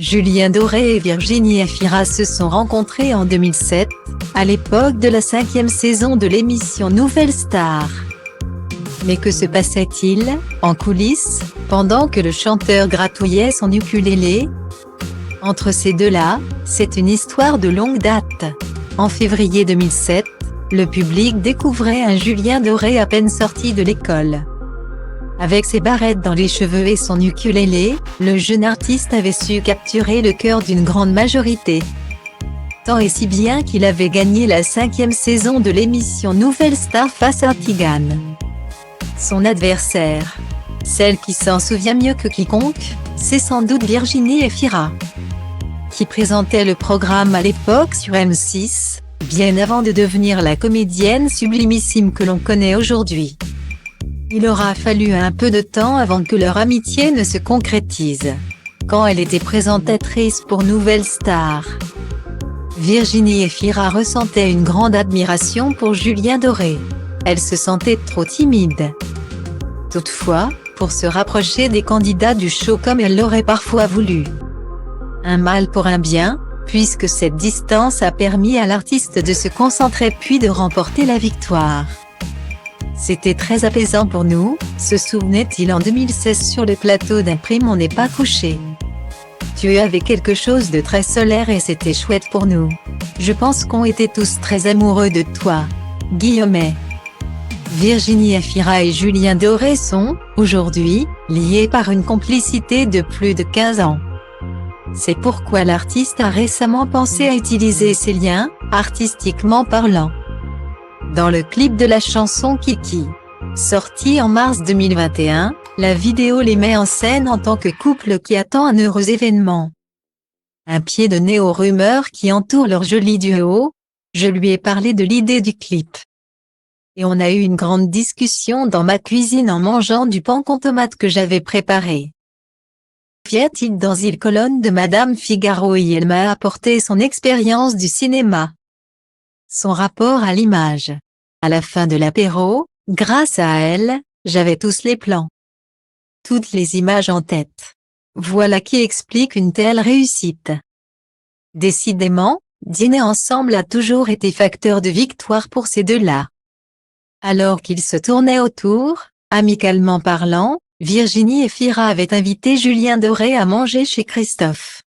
Julien Doré et Virginie Efira se sont rencontrés en 2007, à l'époque de la 5e saison de l'émission Nouvelle Star. Mais que se passait-il, en coulisses, pendant que le chanteur gratouillait son ukulélé? Entre ces deux-là, c'est une histoire de longue date. En février 2007, le public découvrait un Julien Doré à peine sorti de l'école. Avec ses barrettes dans les cheveux et son ukulélé, le jeune artiste avait su capturer le cœur d'une grande majorité. Tant et si bien qu'il avait gagné la 5e saison de l'émission Nouvelle Star face à Tigane. Son adversaire, celle qui s'en souvient mieux que quiconque, c'est sans doute Virginie Efira, qui présentait le programme à l'époque sur M6, bien avant de devenir la comédienne sublimissime que l'on connaît aujourd'hui. Il aura fallu un peu de temps avant que leur amitié ne se concrétise, quand elle était présentatrice pour Nouvelle Star. Virginie Efira ressentait une grande admiration pour Julien Doré. Elle se sentait trop timide. Toutefois, pour se rapprocher des candidats du show comme elle l'aurait parfois voulu. Un mal pour un bien, puisque cette distance a permis à l'artiste de se concentrer puis de remporter la victoire. C'était très apaisant pour nous, se souvenait-il en 2016 sur le plateau d'un Prime On n'est pas couché. Tu avais quelque chose de très solaire et c'était chouette pour nous. Je pense qu'on était tous très amoureux de toi. Guillaumet. Virginie Efira et Julien Doré sont, aujourd'hui, liés par une complicité de plus de 15 ans. C'est pourquoi l'artiste a récemment pensé à utiliser ces liens, artistiquement parlant. Dans le clip de la chanson Kiki, sorti en mars 2021, la vidéo les met en scène en tant que couple qui attend un heureux événement. Un pied de nez aux rumeurs qui entourent leur joli duo, je lui ai parlé de l'idée du clip. Et on a eu une grande discussion dans ma cuisine en mangeant du pain tomate que j'avais préparé. Fiat-il dans Il colonne de Madame Figaro et elle m'a apporté son expérience du cinéma. Son rapport à l'image. À la fin de l'apéro, grâce à elle, j'avais tous les plans. Toutes les images en tête. Voilà qui explique une telle réussite. Décidément, dîner ensemble a toujours été facteur de victoire pour ces deux-là. Alors qu'ils se tournaient autour, amicalement parlant, Virginie Efira avait invité Julien Doré à manger chez Christophe.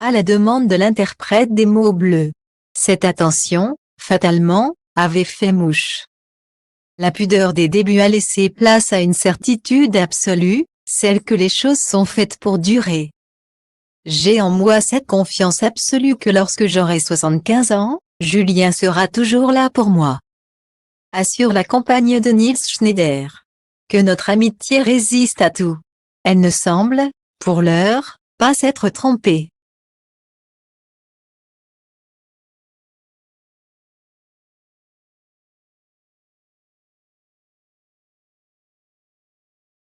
À la demande de l'interprète des mots bleus. Cette attention, fatalement, avait fait mouche. La pudeur des débuts a laissé place à une certitude absolue, celle que les choses sont faites pour durer. J'ai en moi cette confiance absolue que lorsque j'aurai 75 ans, Julien sera toujours là pour moi. Assure la compagne de Nils Schneider. Que notre amitié résiste à tout. Elle ne semble, pour l'heure, pas s'être trompée.